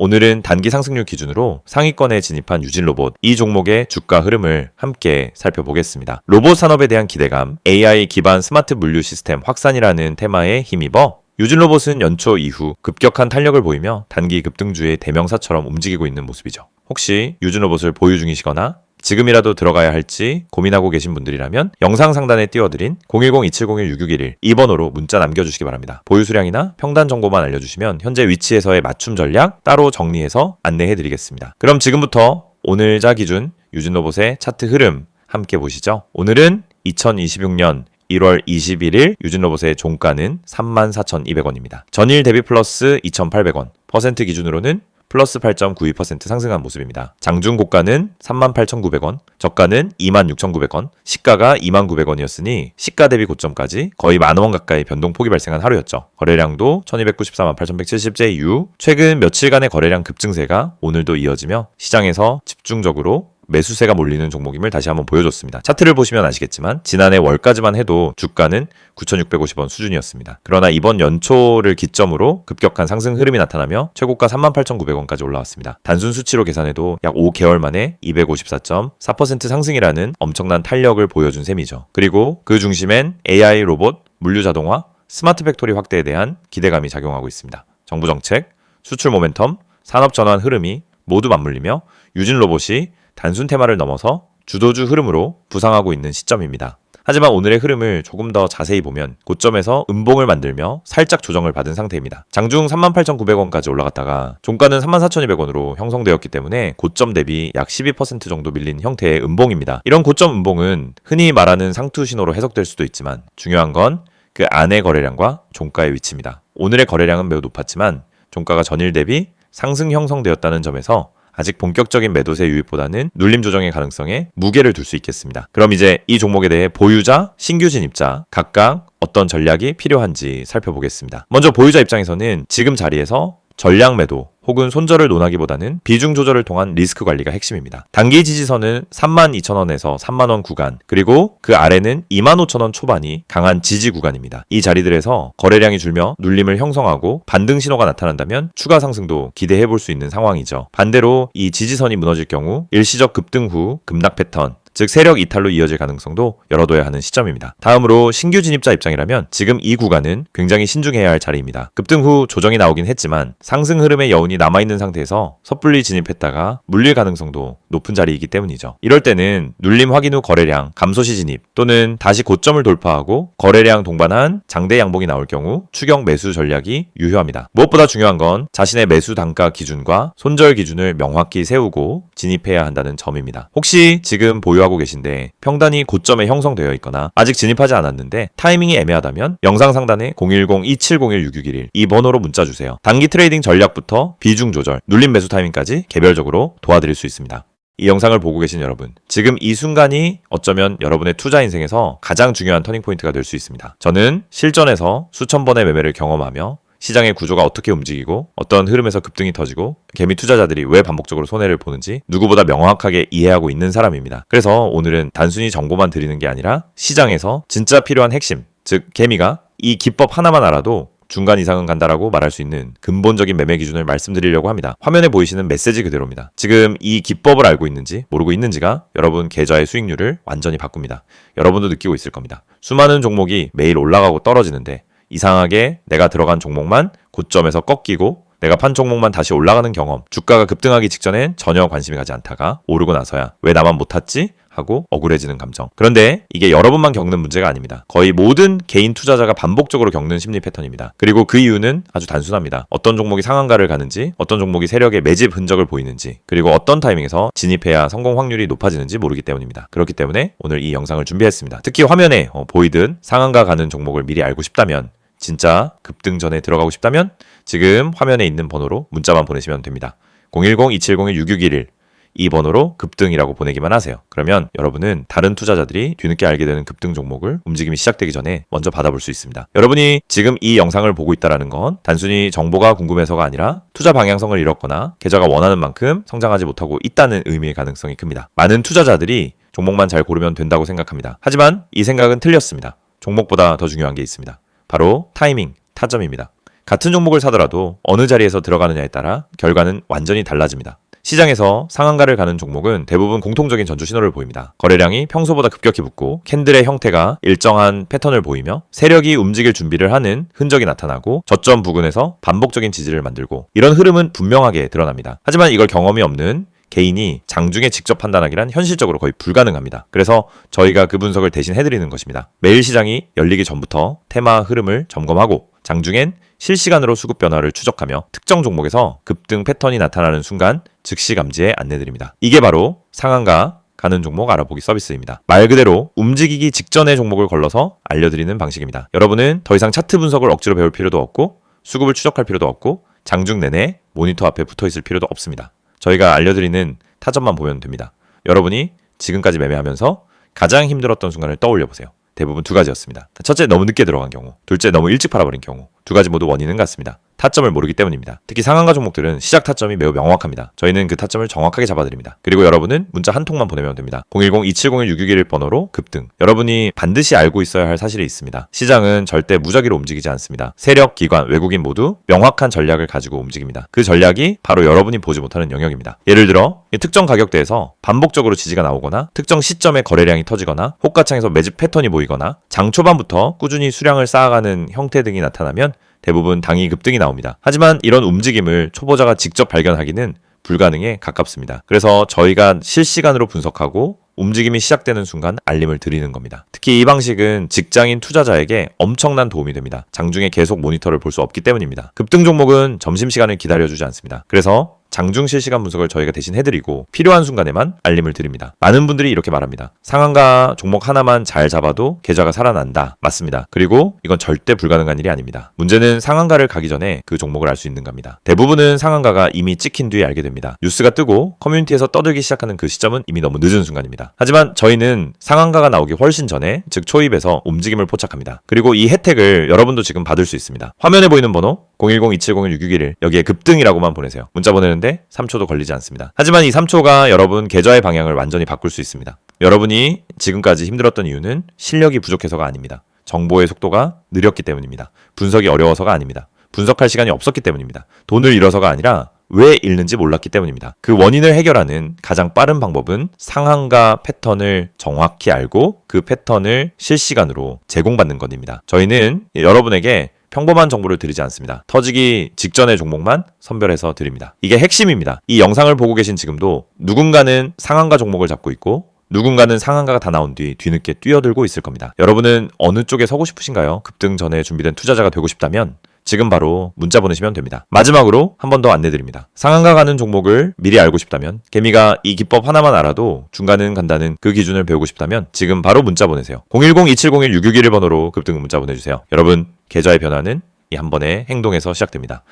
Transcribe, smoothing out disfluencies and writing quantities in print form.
오늘은 단기 상승률 기준으로 상위권에 진입한 유진로봇 이 종목의 주가 흐름을 함께 살펴보겠습니다. 로봇 산업에 대한 기대감, AI 기반 스마트 물류 시스템 확산이라는 테마에 힘입어 유진로봇은 연초 이후 급격한 탄력을 보이며 단기 급등주의 대명사처럼 움직이고 있는 모습이죠. 혹시 유진로봇을 보유 중이시거나 지금이라도 들어가야 할지 고민하고 계신 분들이라면 영상 상단에 띄워드린 010-2701-6611 이 번호로 문자 남겨주시기 바랍니다. 보유 수량이나 평단 정보만 알려주시면 현재 위치에서의 맞춤 전략 따로 정리해서 안내해드리겠습니다. 그럼 지금부터 오늘자 기준 유진로봇의 차트 흐름 함께 보시죠. 오늘은 2026년 1월 21일 유진로봇의 종가는 34,200원입니다. 전일 대비 플러스 2,800원, 퍼센트 기준으로는 플러스 8.92% 상승한 모습입니다. 장중 고가는 38,900원, 저가는 26,900원, 시가가 29,900원이었으니 시가 대비 고점까지 거의 만원 가까이 변동폭이 발생한 하루였죠. 거래량도 1294만 8,170재 이후 최근 며칠간의 거래량 급증세가 오늘도 이어지며 시장에서 집중적으로 매수세가 몰리는 종목임을 다시 한번 보여줬습니다. 차트를 보시면 아시겠지만 지난해 월까지만 해도 주가는 9,650원 수준이었습니다. 그러나 이번 연초를 기점으로 급격한 상승 흐름이 나타나며 최고가 38,900원까지 올라왔습니다. 단순 수치로 계산해도 약 5개월 만에 254.4% 상승이라는 엄청난 탄력을 보여준 셈이죠. 그리고 그 중심엔 AI 로봇, 물류 자동화, 스마트 팩토리 확대에 대한 기대감이 작용하고 있습니다. 정부 정책, 수출 모멘텀, 산업 전환 흐름이 모두 맞물리며 유진 로봇이 단순 테마를 넘어서 주도주 흐름으로 부상하고 있는 시점입니다. 하지만 오늘의 흐름을 조금 더 자세히 보면 고점에서 음봉을 만들며 살짝 조정을 받은 상태입니다. 장중 38,900원까지 올라갔다가 종가는 34,200원으로 형성되었기 때문에 고점 대비 약 12% 정도 밀린 형태의 음봉입니다. 이런 고점 음봉은 흔히 말하는 상투 신호로 해석될 수도 있지만 중요한 건 그 안의 거래량과 종가의 위치입니다. 오늘의 거래량은 매우 높았지만 종가가 전일 대비 상승 형성되었다는 점에서 아직 본격적인 매도세 유입보다는 눌림 조정의 가능성에 무게를 둘 수 있겠습니다. 그럼 이제 이 종목에 대해 보유자, 신규 진입자 각각 어떤 전략이 필요한지 살펴보겠습니다. 먼저 보유자 입장에서는 지금 자리에서 전량 매도 혹은 손절을 논하기보다는 비중 조절을 통한 리스크 관리가 핵심입니다. 단기 지지선은 32,000원에서 3만원 구간, 그리고 그 아래는 25,000원 초반이 강한 지지 구간입니다. 이 자리들에서 거래량이 줄며 눌림을 형성하고 반등 신호가 나타난다면 추가 상승도 기대해 볼 수 있는 상황이죠. 반대로 이 지지선이 무너질 경우 일시적 급등 후 급락 패턴, 즉 세력 이탈로 이어질 가능성도 열어둬야 하는 시점입니다. 다음으로 신규 진입자 입장이라면 지금 이 구간은 굉장히 신중해야 할 자리입니다. 급등 후 조정이 나오긴 했지만 상승 흐름의 여운이 남아있는 상태에서 섣불리 진입했다가 물릴 가능성도 높은 자리이기 때문이죠. 이럴 때는 눌림 확인 후 거래량, 감소시 진입 또는 다시 고점을 돌파하고 거래량 동반한 장대 양봉이 나올 경우 추격 매수 전략이 유효합니다. 무엇보다 중요한 건 자신의 매수 단가 기준과 손절 기준을 명확히 세우고 진입해야 한다는 점입니다. 혹시 지금 보유하고 계신데 평단이 고점에 형성되어 있거나 아직 진입하지 않았는데 타이밍이 애매하다면 영상 상단에 010-2701-6611 이 번호로 문자 주세요. 단기 트레이딩 전략부터 비중 조절, 눌림 매수 타이밍까지 개별적으로 도와드릴 수 있습니다. 이 영상을 보고 계신 여러분, 지금 이 순간이 어쩌면 여러분의 투자 인생에서 가장 중요한 터닝포인트가 될 수 있습니다. 저는 실전에서 수천 번의 매매를 경험하며 시장의 구조가 어떻게 움직이고 어떤 흐름에서 급등이 터지고 개미 투자자들이 왜 반복적으로 손해를 보는지 누구보다 명확하게 이해하고 있는 사람입니다. 그래서 오늘은 단순히 정보만 드리는 게 아니라 시장에서 진짜 필요한 핵심, 즉 개미가 이 기법 하나만 알아도 중간 이상은 간다라고 말할 수 있는 근본적인 매매 기준을 말씀드리려고 합니다. 화면에 보이시는 메시지 그대로입니다. 지금 이 기법을 알고 있는지 모르고 있는지가 여러분 계좌의 수익률을 완전히 바꿉니다. 여러분도 느끼고 있을 겁니다. 수많은 종목이 매일 올라가고 떨어지는데 이상하게 내가 들어간 종목만 고점에서 꺾이고 내가 판 종목만 다시 올라가는 경험, 주가가 급등하기 직전엔 전혀 관심이 가지 않다가 오르고 나서야 왜 나만 못 탔지? 하고 억울해지는 감정. 그런데 이게 여러분만 겪는 문제가 아닙니다. 거의 모든 개인 투자자가 반복적으로 겪는 심리 패턴입니다. 그리고 그 이유는 아주 단순합니다. 어떤 종목이 상한가를 가는지, 어떤 종목이 세력의 매집 흔적을 보이는지, 그리고 어떤 타이밍에서 진입해야 성공 확률이 높아지는지 모르기 때문입니다. 그렇기 때문에 오늘 이 영상을 준비했습니다. 특히 화면에 보이듯 상한가 가는 종목을 미리 알고 싶다면, 진짜 급등 전에 들어가고 싶다면 지금 화면에 있는 번호로 문자만 보내시면 됩니다. 010-2701-6611 이 번호로 급등이라고 보내기만 하세요. 그러면 여러분은 다른 투자자들이 뒤늦게 알게 되는 급등 종목을 움직임이 시작되기 전에 먼저 받아볼 수 있습니다. 여러분이 지금 이 영상을 보고 있다는 건 단순히 정보가 궁금해서가 아니라 투자 방향성을 잃었거나 계좌가 원하는 만큼 성장하지 못하고 있다는 의미의 가능성이 큽니다. 많은 투자자들이 종목만 잘 고르면 된다고 생각합니다. 하지만 이 생각은 틀렸습니다. 종목보다 더 중요한 게 있습니다. 바로 타이밍, 타점입니다. 같은 종목을 사더라도 어느 자리에서 들어가느냐에 따라 결과는 완전히 달라집니다. 시장에서 상한가를 가는 종목은 대부분 공통적인 전주 신호를 보입니다. 거래량이 평소보다 급격히 붙고 캔들의 형태가 일정한 패턴을 보이며 세력이 움직일 준비를 하는 흔적이 나타나고 저점 부근에서 반복적인 지지를 만들고, 이런 흐름은 분명하게 드러납니다. 하지만 이걸 경험이 없는 개인이 장중에 직접 판단하기란 현실적으로 거의 불가능합니다. 그래서 저희가 그 분석을 대신 해드리는 것입니다. 매일 시장이 열리기 전부터 테마 흐름을 점검하고 장중엔 실시간으로 수급 변화를 추적하며 특정 종목에서 급등 패턴이 나타나는 순간 즉시 감지에 안내드립니다. 이게 바로 상한가 가는 종목 알아보기 서비스입니다. 말 그대로 움직이기 직전의 종목을 걸러서 알려드리는 방식입니다. 여러분은 더 이상 차트 분석을 억지로 배울 필요도 없고 수급을 추적할 필요도 없고 장중 내내 모니터 앞에 붙어 있을 필요도 없습니다. 저희가 알려드리는 타점만 보면 됩니다. 여러분이 지금까지 매매하면서 가장 힘들었던 순간을 떠올려 보세요. 대부분 두 가지였습니다. 첫째, 너무 늦게 들어간 경우. 둘째, 너무 일찍 팔아버린 경우. 두 가지 모두 원인은 같습니다. 타점을 모르기 때문입니다. 특히 상한가 종목들은 시작 타점이 매우 명확합니다. 저희는 그 타점을 정확하게 잡아드립니다. 그리고 여러분은 문자 한 통만 보내면 됩니다. 010-2701-661 번호로 급등. 여러분이 반드시 알고 있어야 할 사실이 있습니다. 시장은 절대 무작위로 움직이지 않습니다. 세력, 기관, 외국인 모두 명확한 전략을 가지고 움직입니다. 그 전략이 바로 여러분이 보지 못하는 영역입니다. 예를 들어 특정 가격대에서 반복적으로 지지가 나오거나 특정 시점에 거래량이 터지거나 호가창에서 매집 패턴이 보이거나 장 초반부터 꾸준히 수량을 쌓아가는 형태 등이 나타나면 대부분 당이 급등이 나옵니다. 하지만 이런 움직임을 초보자가 직접 발견하기는 불가능에 가깝습니다. 그래서 저희가 실시간으로 분석하고 움직임이 시작되는 순간 알림을 드리는 겁니다. 특히 이 방식은 직장인 투자자에게 엄청난 도움이 됩니다. 장중에 계속 모니터를 볼 수 없기 때문입니다. 급등 종목은 점심시간을 기다려주지 않습니다. 그래서 장중 실시간 분석을 저희가 대신 해드리고 필요한 순간에만 알림을 드립니다. 많은 분들이 이렇게 말합니다. 상한가 종목 하나만 잘 잡아도 계좌가 살아난다. 맞습니다. 그리고 이건 절대 불가능한 일이 아닙니다. 문제는 상한가를 가기 전에 그 종목을 알 수 있는 겁니다. 대부분은 상한가가 이미 찍힌 뒤에 알게 됩니다. 뉴스가 뜨고 커뮤니티에서 떠들기 시작하는 그 시점은 이미 너무 늦은 순간입니다. 하지만 저희는 상한가가 나오기 훨씬 전에, 즉 초입에서 움직임을 포착합니다. 그리고 이 혜택을 여러분도 지금 받을 수 있습니다. 화면에 보이는 번호 010-2701-661 여기에 급등이라고만 보내세요. 문자 보내는데 3초도 걸리지 않습니다. 하지만 이 3초가 여러분 계좌의 방향을 완전히 바꿀 수 있습니다. 여러분이 지금까지 힘들었던 이유는 실력이 부족해서가 아닙니다. 정보의 속도가 느렸기 때문입니다. 분석이 어려워서가 아닙니다. 분석할 시간이 없었기 때문입니다. 돈을 잃어서가 아니라 왜 잃는지 몰랐기 때문입니다. 그 원인을 해결하는 가장 빠른 방법은 상한가 패턴을 정확히 알고 그 패턴을 실시간으로 제공받는 것입니다. 저희는 여러분에게 평범한 정보를 드리지 않습니다. 터지기 직전의 종목만 선별해서 드립니다. 이게 핵심입니다. 이 영상을 보고 계신 지금도 누군가는 상한가 종목을 잡고 있고 누군가는 상한가가 다 나온 뒤 뒤늦게 뛰어들고 있을 겁니다. 여러분은 어느 쪽에 서고 싶으신가요? 급등 전에 준비된 투자자가 되고 싶다면 지금 바로 문자 보내시면 됩니다. 마지막으로 한 번 더 안내드립니다. 상한가 가는 종목을 미리 알고 싶다면, 개미가 이 기법 하나만 알아도 중간은 간다는 그 기준을 배우고 싶다면 지금 바로 문자 보내세요. 010-2701-661 번호로 급등 문자 보내주세요. 여러분, 계좌의 변화는 이 한 번의 행동에서 시작됩니다.